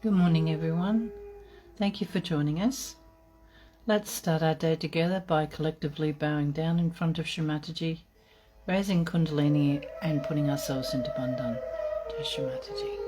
Good morning, everyone. Thank you for joining us. Let's start our day together by collectively bowing down in front of Shri Mataji, raising Kundalini and putting ourselves into Bandhan to Shri Mataji.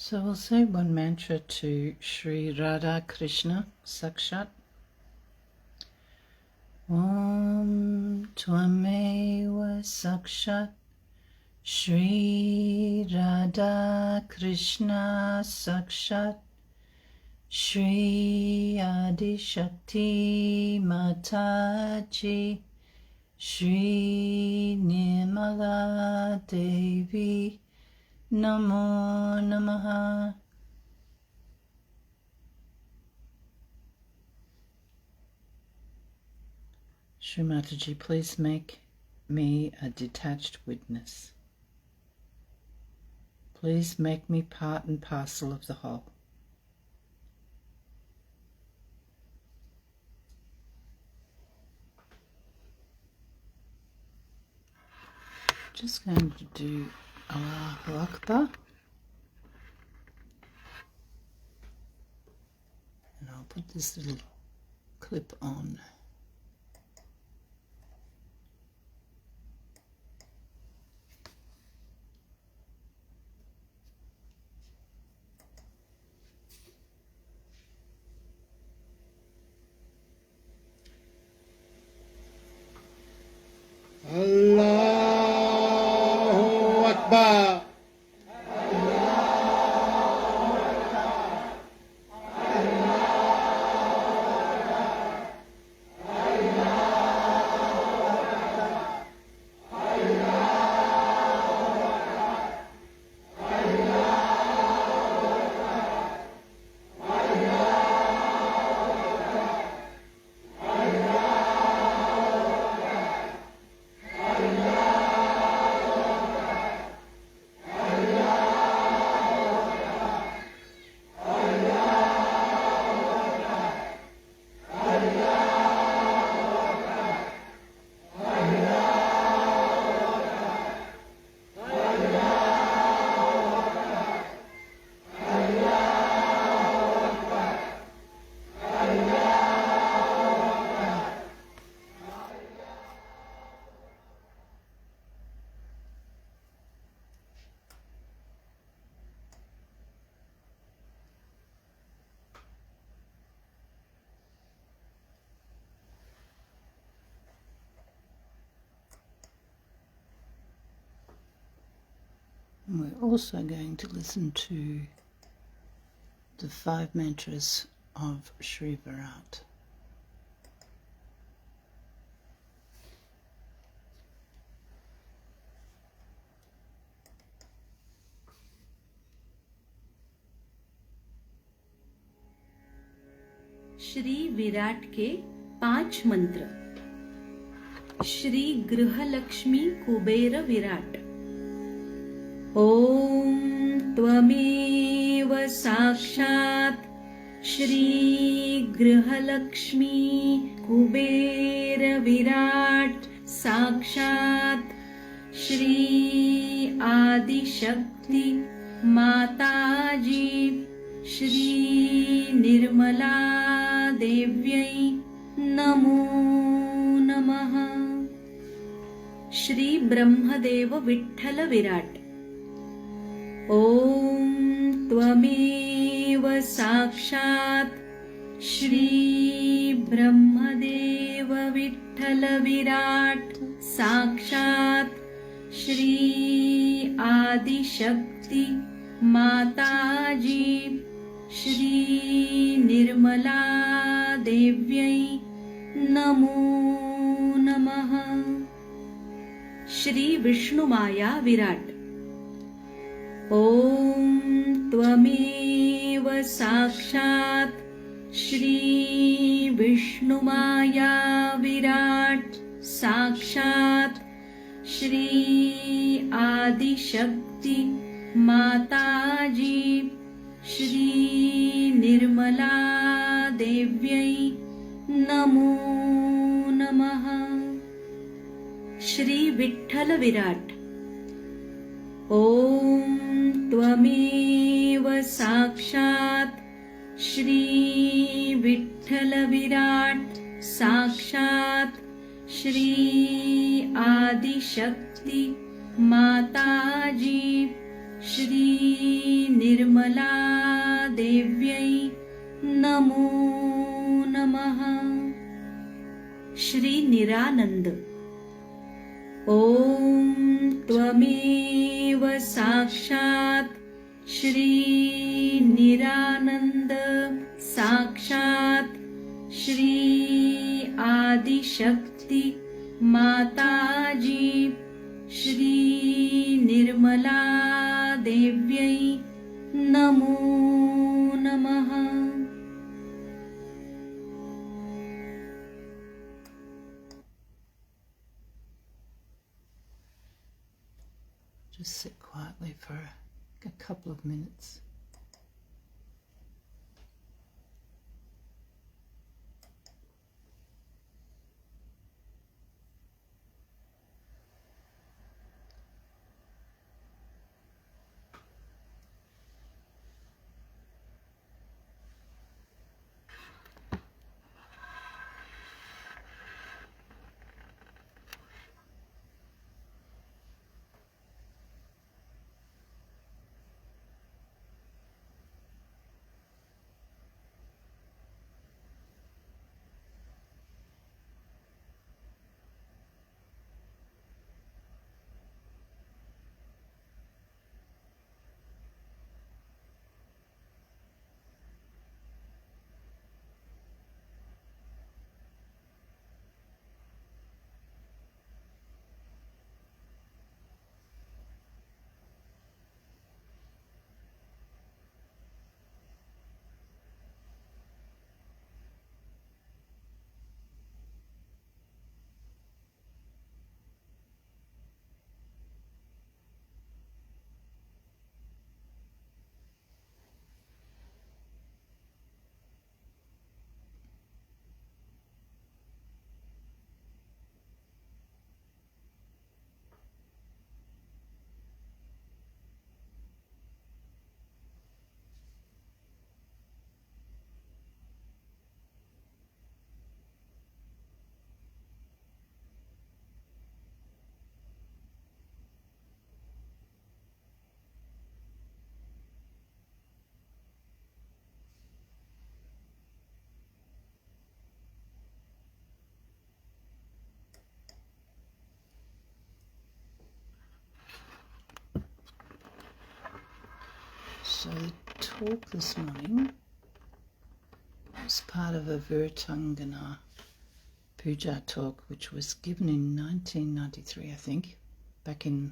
So we'll say one mantra to Shri Radha Krishna Sakshat. Om Tvameva Sakshat Shri Radha Krishna Sakshat Shri Adi Shakti Mataji Shri Nirmala Devi Namo Namaha. Shri Mataji, please make me a detached witness. Please make me part and parcel of the whole. Just going to do Allahu Akbar. And I'll put this little clip on. Allahu Akbar. And we're also going to listen to the 5 mantras of Shri Virat. Shri Virat के 5 मंत्र। श्री गृहलक्ष्मी कुबेर विराट। ओम त्वमेव साक्षात् श्री गृहलक्ष्मी कुबेर विराट साक्षात् श्री आदिशक्ति माताजी श्री निर्मला देव्यै नमो नमः। श्री ब्रह्मदेव विठ्ठल विराट। ओम त्वमेव साक्षात् श्री ब्रह्मदेव विठ्ठल विराट साक्षात् श्री आदिशक्ति माताजी श्री निर्मला देव्यै नमो नमः। श्री विष्णुमाया विराट। ओम त्वमेव साक्षात् श्री विष्णुमाया विराट साक्षात् श्री आदिशक्ति माताजी श्री निर्मला देव्यै नमो नमः। श्री विठ्ठल विराट। ओम त्वमेव साक्षात् श्री विठ्ठल विराट साक्षात् श्री आदिशक्ति माताजी Shri Nirmala Devyai Namo Namaha. Shri Niranand. Om Tvameva Sakshat Shri Nirananda Sakshat Shri Adi Shakti Mataji Shri Nirmala Devyai Namo Namaha. Just sit quietly for a couple of minutes. So the talk this morning was part of a Viratangana puja talk which was given in 1993, I think, back in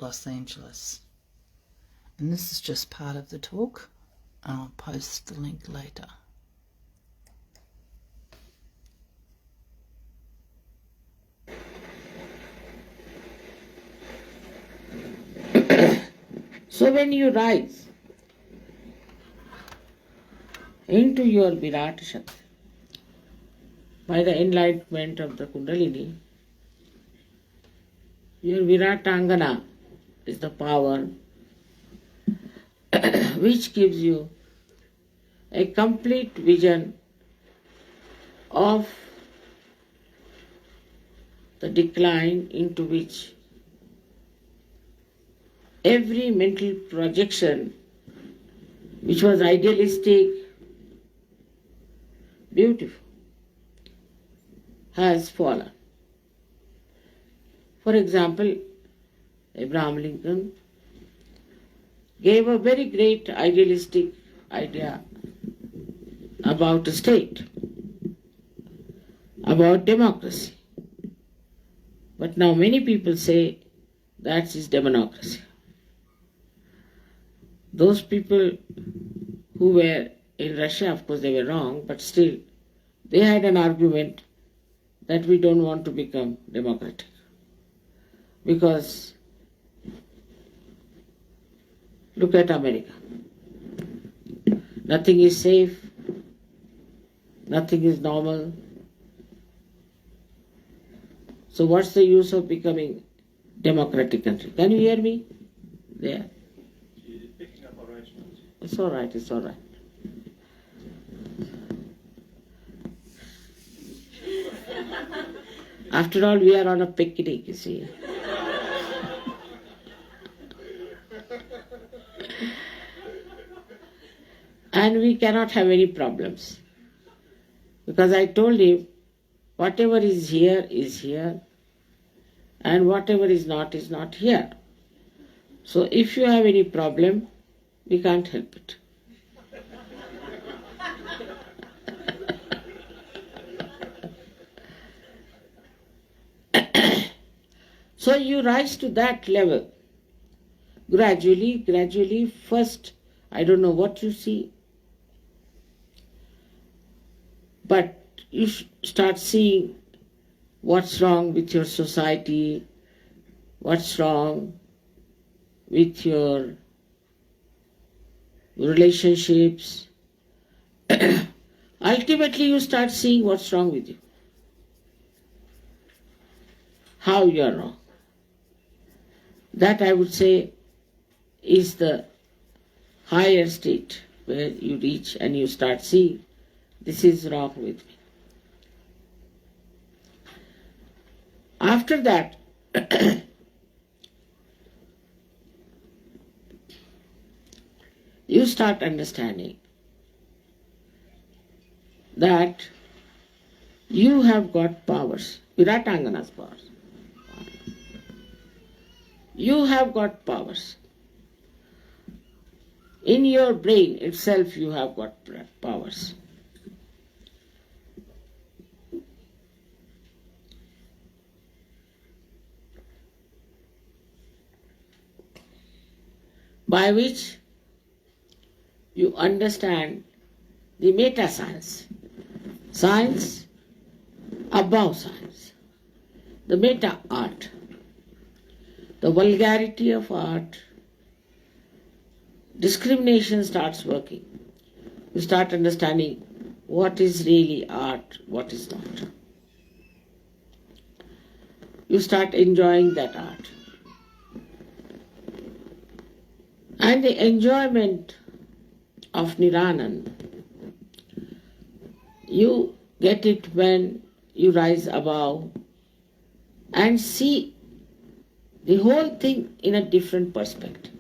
Los Angeles. And this is just part of the talk. I'll post the link later. So when you rise into your Virat Shakti by the enlightenment of the Kundalini, your Viratangana is the power which gives you a complete vision of the decline into which every mental projection which was idealistic, beautiful, has fallen. For example, Abraham Lincoln gave a very great idealistic idea about a state, about democracy. But now many people say that is democracy. Those people who were in Russia, of course they were wrong, but still they had an argument that we don't want to become democratic. Because look at America. Nothing is safe, nothing is normal. So what's the use of becoming democratic country? Can you hear me? There. It's all right, it's all right. After all, we are on a picnic, you see. and we cannot have any problems. Because I told him, whatever is here, and whatever is not here. So if you have any problem, we can't help it. So you rise to that level. Gradually, first, I don't know what you see, but you start seeing what's wrong with your society, what's wrong with your relationships. Ultimately, you start seeing what's wrong with you, how you are wrong. That, I would say, is the higher state where you reach and you start seeing this is wrong with me. After that, you start understanding that you have got powers, Viratangana's powers. You have got powers. In your brain itself you have got powers. By which you understand the meta science, science above science, the meta art, the vulgarity of art. Discrimination starts working. You start understanding what is really art, what is not. You start enjoying that art. And the enjoyment of Niranan, you get it when you rise above and see the whole thing in a different perspective.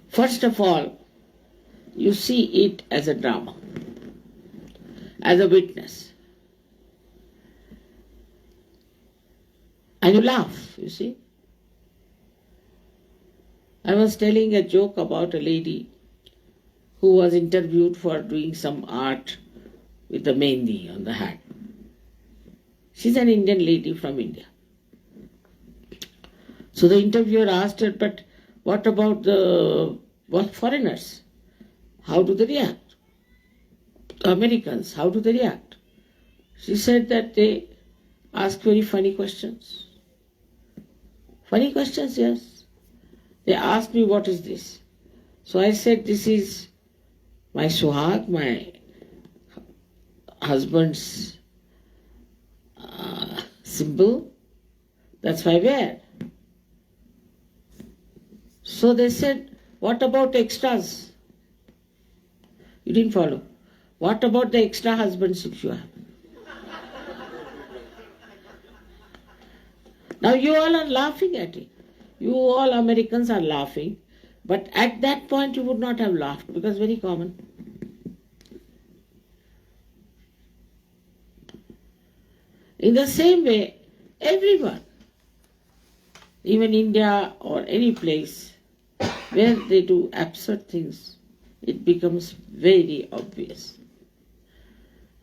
First of all, you see it as a drama, as a witness. And you laugh, you see. I was telling a joke about a lady who was interviewed for doing some art with the mehndi on the hand. She's an Indian lady from India. So the interviewer asked her, but what about the foreigners? How do they react? Americans, how do they react? She said that they ask very funny questions. Funny questions, yes. They asked me, what is this? So I said, this is my suhag, my husband's symbol. That's why I wear. So they said, what about extras? You didn't follow. What about the extra husbands if you have? Now you all are laughing at it. You all Americans are laughing. But at that point you would not have laughed because very common. In the same way, everyone, even India or any place where they do absurd things, it becomes very obvious.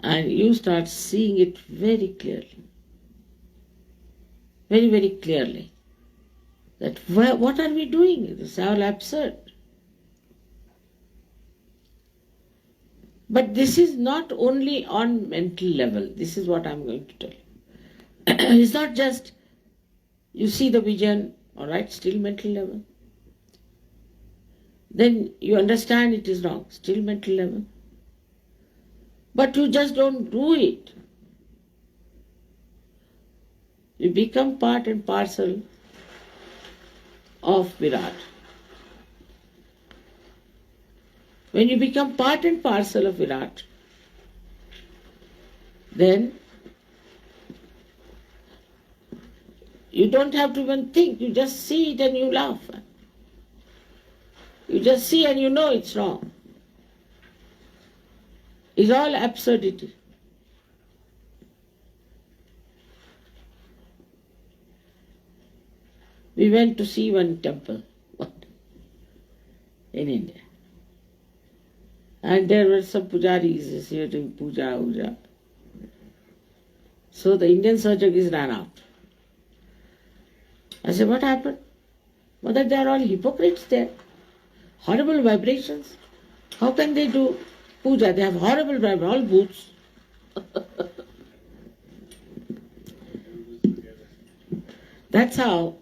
And you start seeing it very clearly. Very, very clearly. That what are we doing? It is all absurd. But this is not only on mental level. This is what I'm going to tell you. It's not just you see the vision, all right, still mental level. Then you understand it is wrong, still mental level. But you just don't do it. You become part and parcel of Virat. When you become part and parcel of Virat, then you don't have to even think, you just see it and you laugh. You just see and you know it's wrong. is all absurdity. We went to see one temple in India. And there were some pujaris here doing puja. So the Indian Sahajas ran out. I said, what happened? Mother, they are all hypocrites there. Horrible vibrations. How can they do puja? They have horrible vibrations, all boots. That's how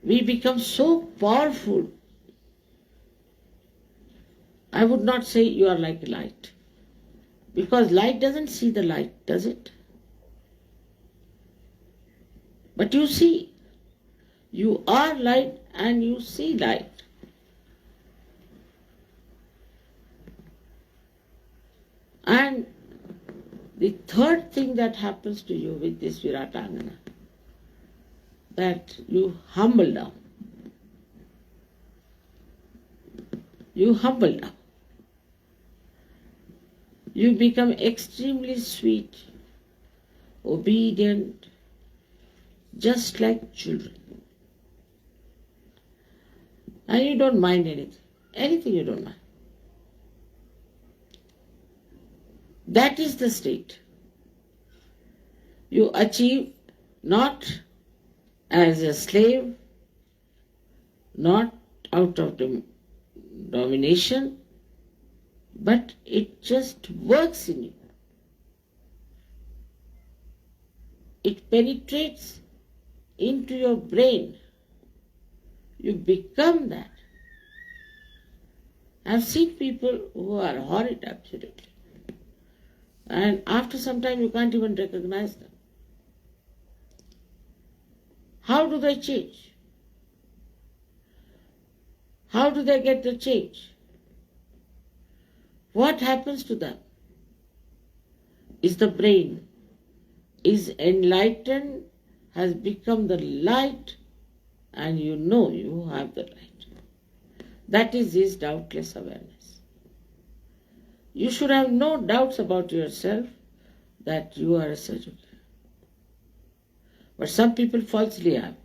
we become so powerful. I would not say you are like light. Because light doesn't see the light, does it? But you see. You are light and you see light. And the third thing that happens to you with this Viratangana, that you humble down. You humble down. You become extremely sweet, obedient, just like children. And you don't mind anything. Anything you don't mind. That is the state. You achieve not as a slave, not out of domination, but it just works in you. It penetrates into your brain. You become that. I've seen people who are horrid, absolutely. And after some time you can't even recognize them. How do they change? How do they get the change? What happens to them? Is the brain is enlightened, has become the light, and you know you have the light. That is his doubtless awareness. You should have no doubts about yourself that you are a Sahaja. But some people falsely have.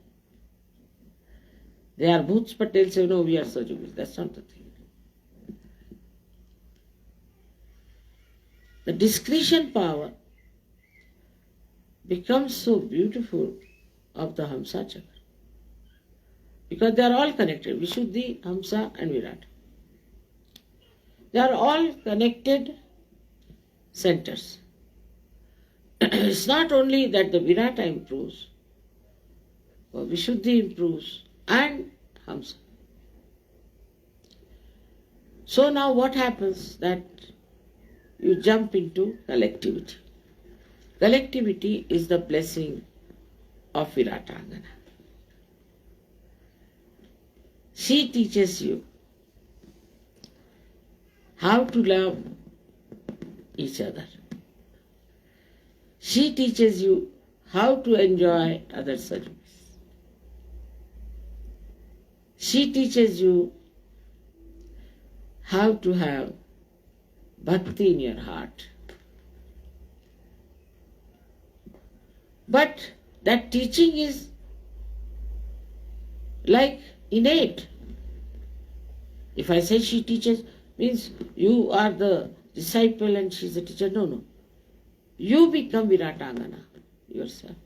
They are bhoots, but they'll say, no, we are Sahaja. That's not the thing. The discretion power becomes so beautiful of the Hamsa Chakra. Because they are all connected. Vishuddhi, Hamsa and Virat. They are all connected centers. It's not only that the Virata improves, but Vishuddhi improves and Hamsa. So now what happens that you jump into collectivity. Collectivity is the blessing of Viratangana. She teaches you how to love each other. She teaches you how to enjoy other service. She teaches you how to have bhakti in your heart. But that teaching is like innate. If I say she teaches, means you are the disciple and she is the teacher. No. You become Viratangana yourself.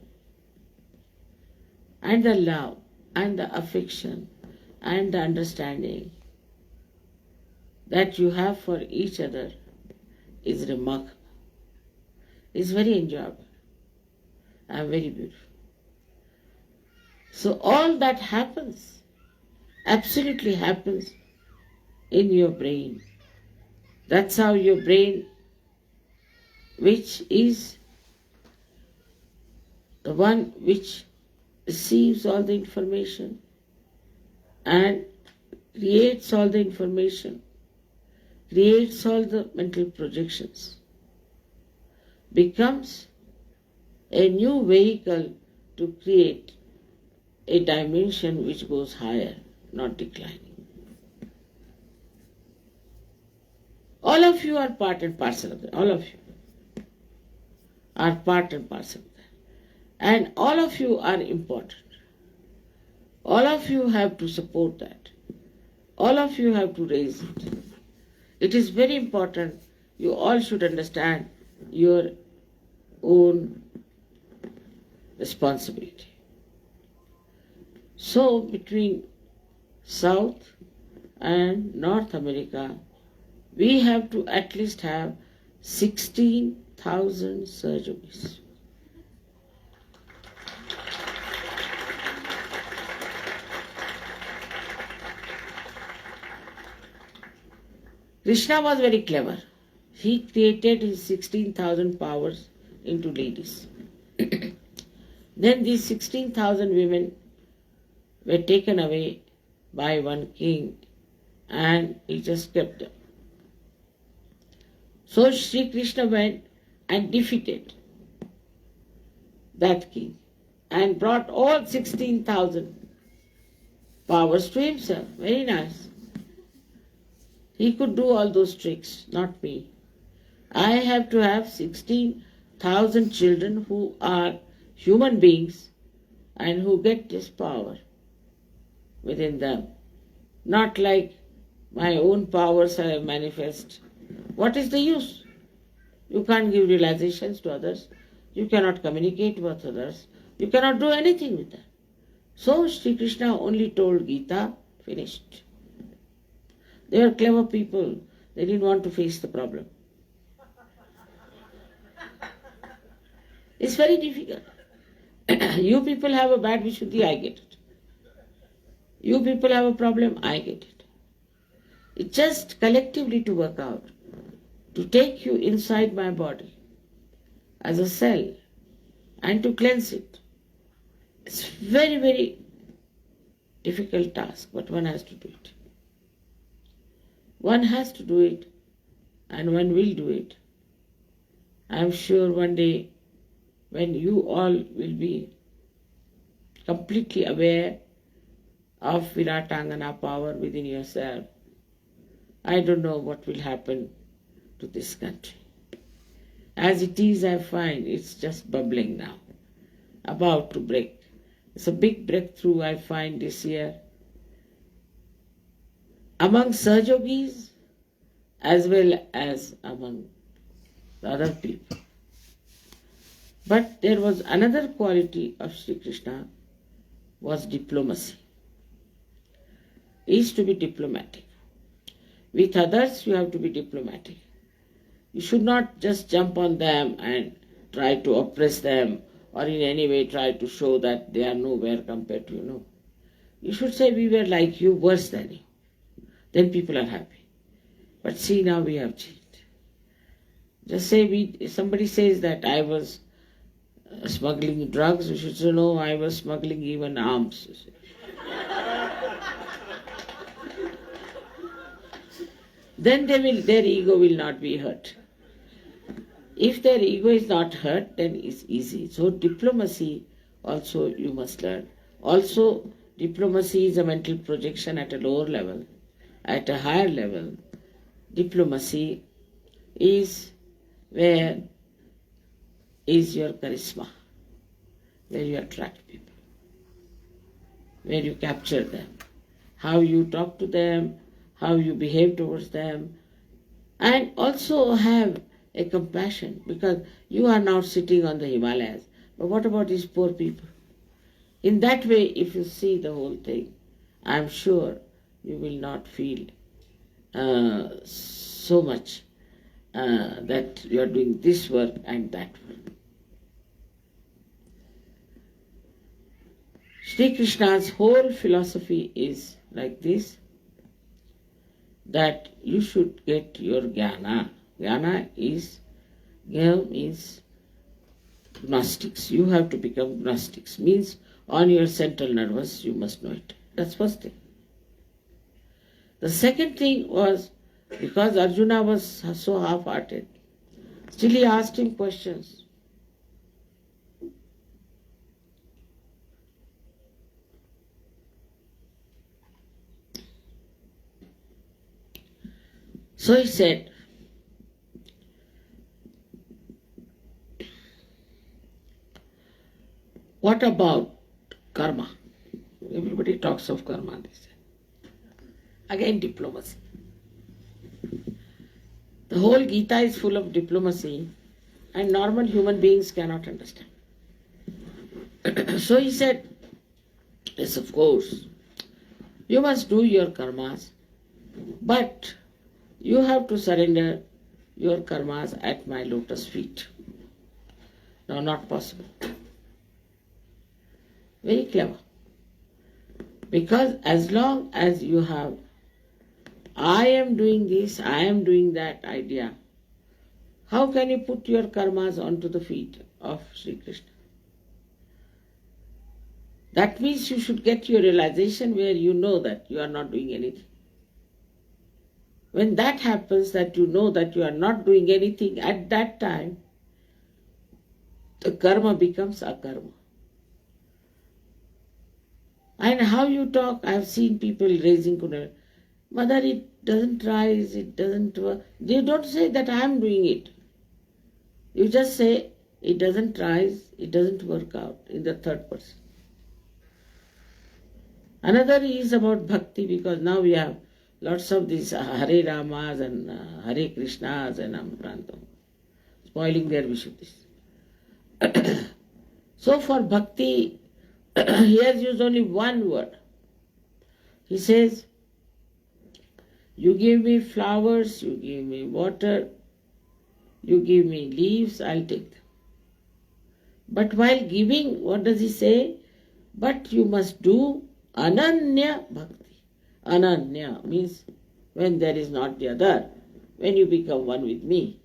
And the love and the affection and the understanding that you have for each other is remarkable. It's very enjoyable and very beautiful. So all that happens, absolutely happens in your brain. That's how your brain, which is the one which receives all the information and creates all the information, creates all the mental projections, becomes a new vehicle to create a dimension which goes higher, not declining. All of you are part and parcel of that. All of you are part and parcel of that. And all of you are important. All of you have to support that. All of you have to raise it. It is very important. You all should understand your own responsibility. So between South and North America, we have to at least have 16,000 surgeries. Krishna was very clever. He created his 16,000 powers into ladies. Then these 16,000 women were taken away by one king and he just kept them. So Sri Krishna went and defeated that king and brought all 16,000 powers to himself. Very nice. He could do all those tricks, not me. I have to have 16,000 children who are human beings and who get this power within them. Not like my own powers I manifest. What is the use? You can't give realizations to others. You cannot communicate with others. You cannot do anything with them. So Sri Krishna only told Gita, finished. They were clever people. They didn't want to face the problem. It's very difficult. You people have a bad Vishuddhi, I get it. You people have a problem, I get it. It's just collectively to work out, to take you inside my body as a cell and to cleanse it. It's very, very difficult task, but one has to do it. One has to do it, and one will do it. I am sure one day when you all will be completely aware of Viratangana power within yourself, I don't know what will happen to this country. As it is, I find it's just bubbling now, about to break. It's a big breakthrough I find this year among Sahajogis as well as among the other people. But there was another quality of Sri Krishna, was diplomacy. He is to be diplomatic. With others you have to be diplomatic. You should not just jump on them and try to oppress them or in any way try to show that they are nowhere compared to you. No. You should say we were like you, worse than you. Then people are happy. But see, now we have changed. Just say if somebody says that I was smuggling drugs, we should say no, I was smuggling even arms. Then their ego will not be hurt. If their ego is not hurt, then it's easy. So diplomacy also you must learn. Also, diplomacy is a mental projection at a lower level. At a higher level, diplomacy is where is your charisma, where you attract people, where you capture them, how you talk to them, how you behave towards them, and also have a compassion, because you are now sitting on the Himalayas. But what about these poor people? In that way, if you see the whole thing, I am sure you will not feel so much that you are doing this work and that work. Sri Krishna's whole philosophy is like this, that you should get your jnana. Jnana means gnostics. You have to become gnostics. Means on your central nervous you must know it. That's first thing. The second thing was, because Arjuna was so half-hearted, still he asked him questions. So he said, what about karma? Everybody talks of karma, they say. Again, diplomacy. The whole Gita is full of diplomacy, and normal human beings cannot understand. So he said, yes, of course, you must do your karmas, but you have to surrender your karmas at my lotus feet. No, not possible. Very clever. Because as long as you have I am doing this, I am doing that idea, how can you put your karmas onto the feet of Sri Krishna? That means you should get your realization where you know that you are not doing anything. When that happens, that you know that you are not doing anything, at that time, the karma becomes akarma. And how you talk, I have seen people raising kundalini. Mother, it doesn't rise, it doesn't work. They don't say that I am doing it. You just say it doesn't rise, it doesn't work out in the third person. Another is about bhakti, because now we have lots of these Hare Ramas and Hare Krishnas and Amrantam, spoiling their Vishuddhis. So for bhakti, he has used only one word. He says, you give me flowers, you give me water, you give me leaves, I'll take them. But while giving, what does he say? But you must do ananya bhakti. Ananya means when there is not the other, when you become one with me,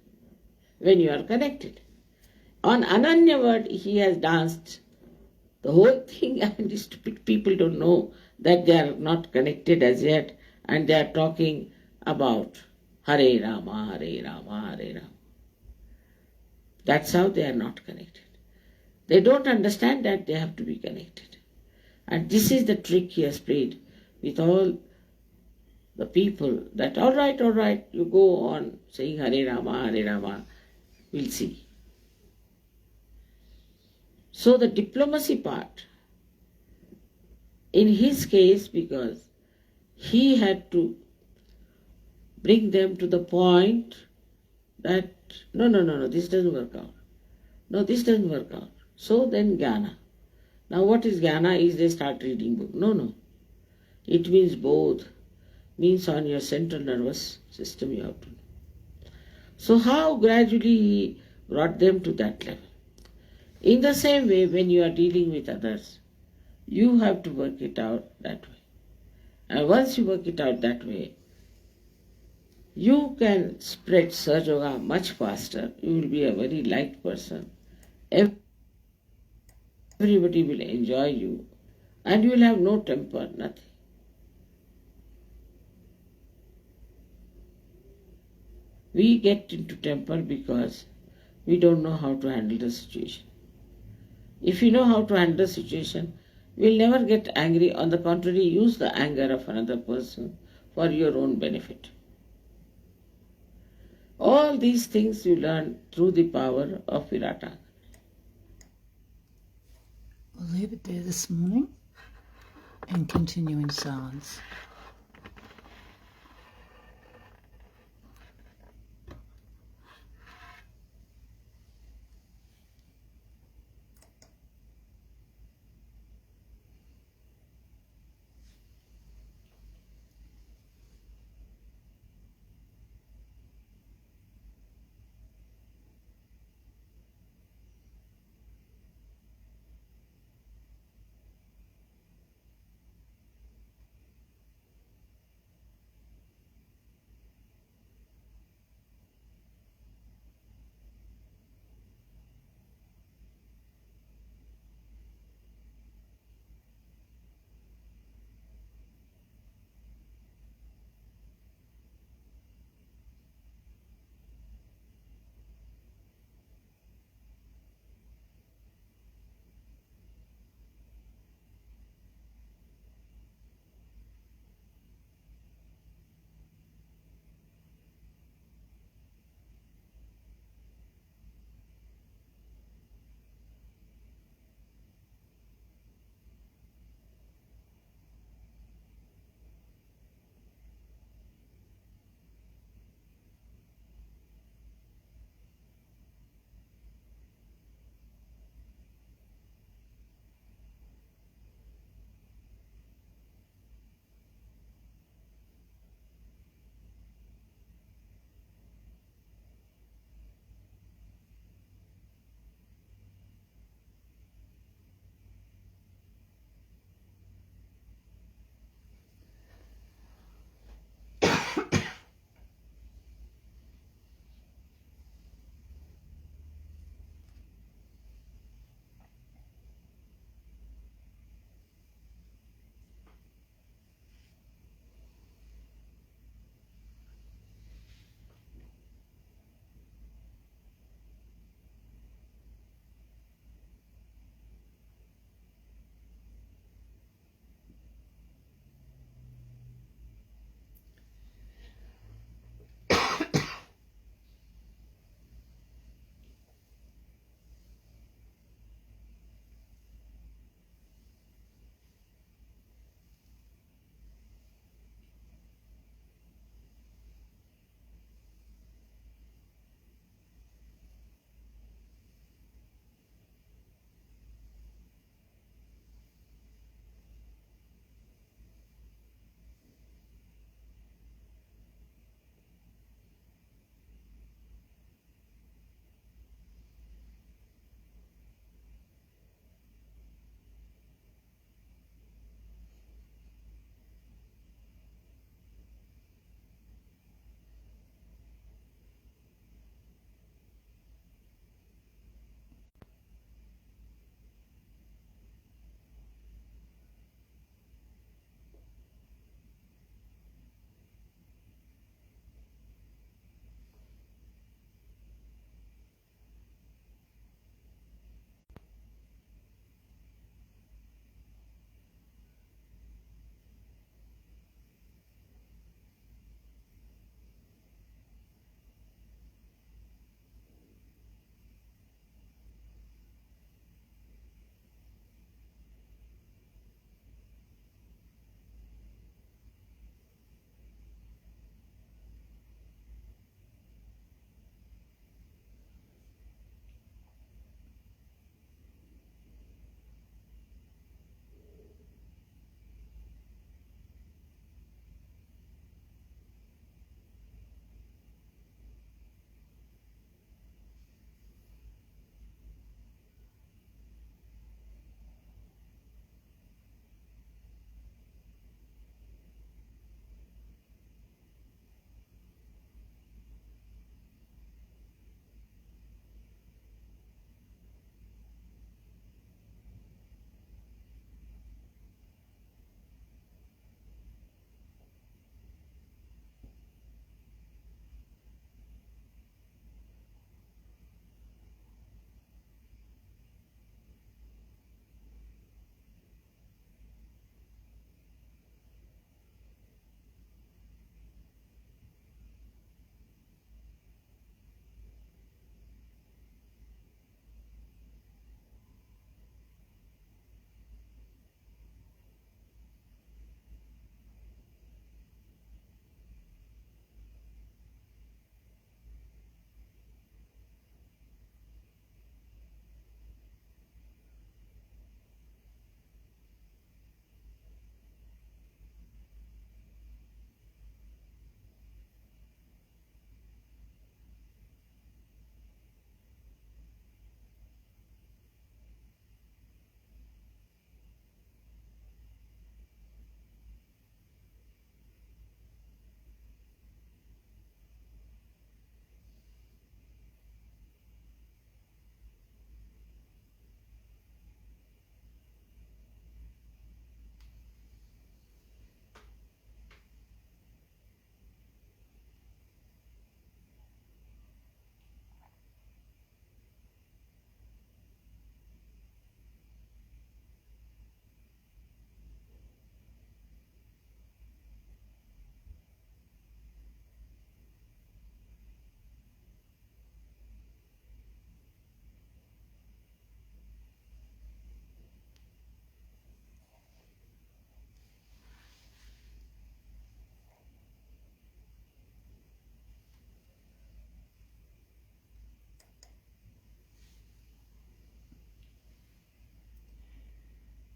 when you are connected. On ananya word, he has danced the whole thing, and stupid people don't know that they are not connected as yet, and they are talking about Hare Rama, Hare Rama, Hare Rama. That's how they are not connected. They don't understand that they have to be connected. And this is the trick he has played with all the people, that all right, you go on saying Hare Rama, we'll see. So the diplomacy part, in his case, because he had to bring them to the point that no, this doesn't work out. No, this doesn't work out. So then jnana. Now what is jnana? Is they start reading book. No. It means both. Means on your central nervous system you have to know. So how gradually he brought them to that level. In the same way, when you are dealing with others, you have to work it out that way. And once you work it out that way, you can spread Sahaja much faster. You will be a very light person. Everybody will enjoy you. And you will have no temper, nothing. We get into temper because we don't know how to handle the situation. If you know how to handle the situation, you will never get angry. On the contrary, use the anger of another person for your own benefit. All these things you learn through the power of Viratangana. We'll leave it there this morning and continue in silence.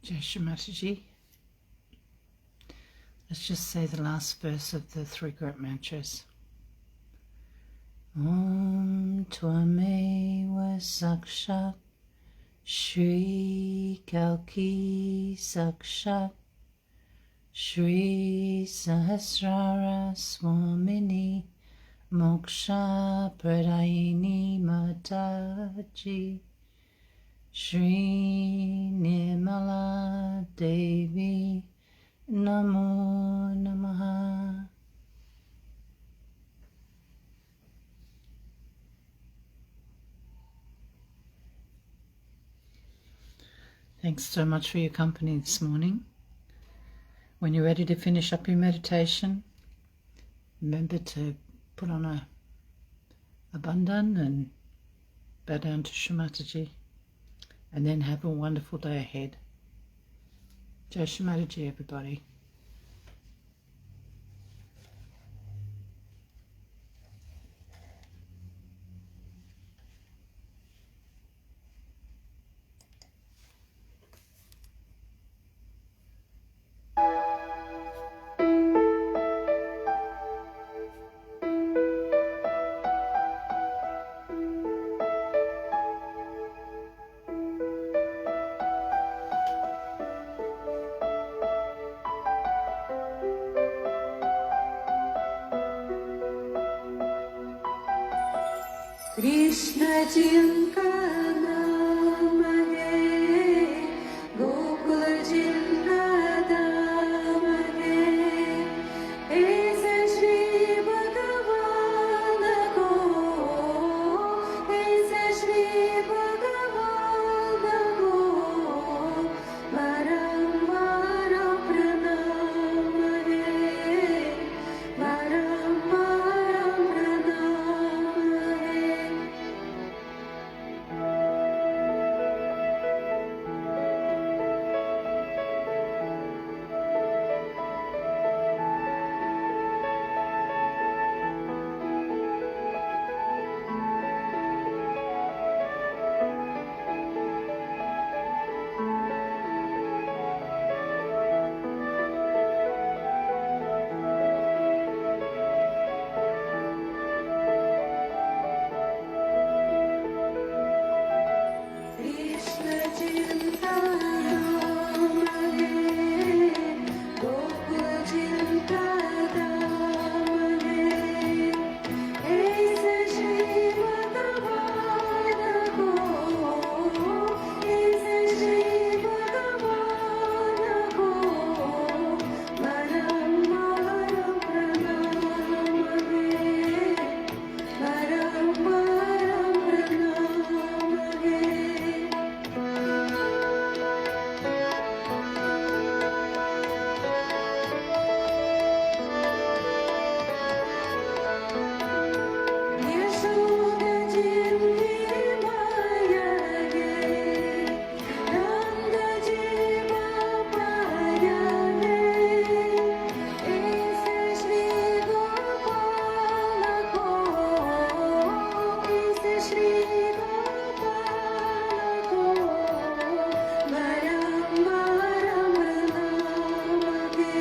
Shri Mataji. Let's just say the last verse of the three group mantras. Om Tvameva Sakshat Shri Kalki Sakshat Shri Sahasrara Swamini Moksha Pradayini Mataji Shri Nirmala Devi Namo Namaha. Thanks so much for your company this morning. When you're ready to finish up your meditation, remember to put on a bandhan and bow down to Shri Mataji, and then have a wonderful day ahead. Jai Shri Mataji, everybody. Krishna Chinkana Mage Gokula Chinkana Mage Esa Shri Bhagavana Go Esa Shri Bhagavana Go Varam Varam Pranam Hare Varam Varam Pranam Hare. Krishna Chinkana Mage Gokula Chinkana Mage Esa Shri Bhagavana Go Esa Shri Bhagavana Go Varam Varam Pranam Hare Varam Varam Pranam Hare. Yashoda Jindi Maya Ge Nanda Jiva Paya Ge Esa Shri Gopala Ko Esa Shri Gopala Ko Varam Varam Pranam Ge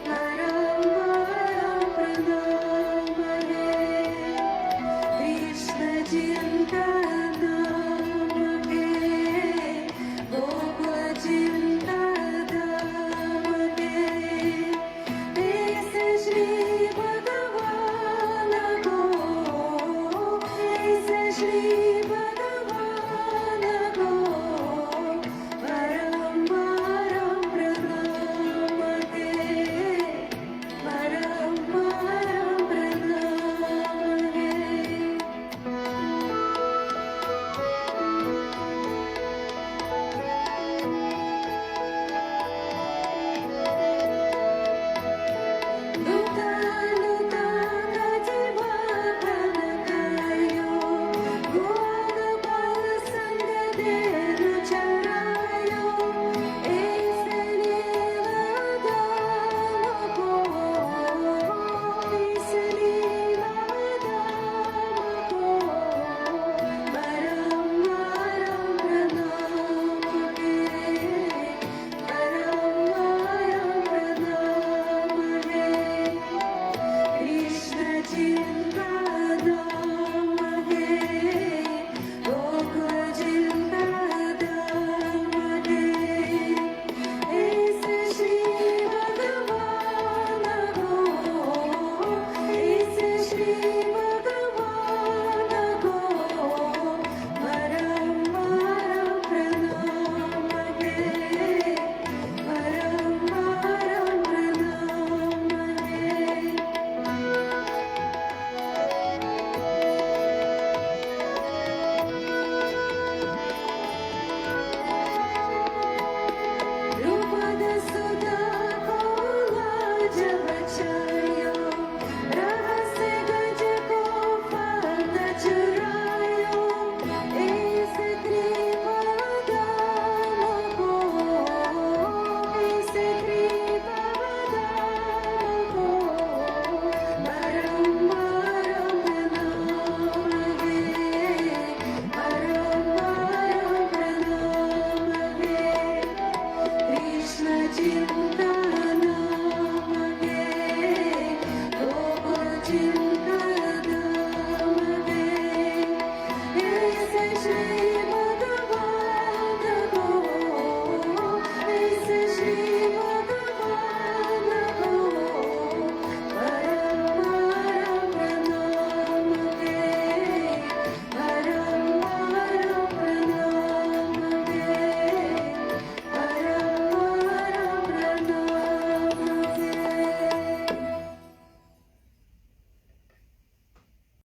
Varam Varam Pranam Hare. Krishna Chinkana Mage Gokula Chinkana Mage Esa Shri Bhagavana Go Esa Shri Bhagavana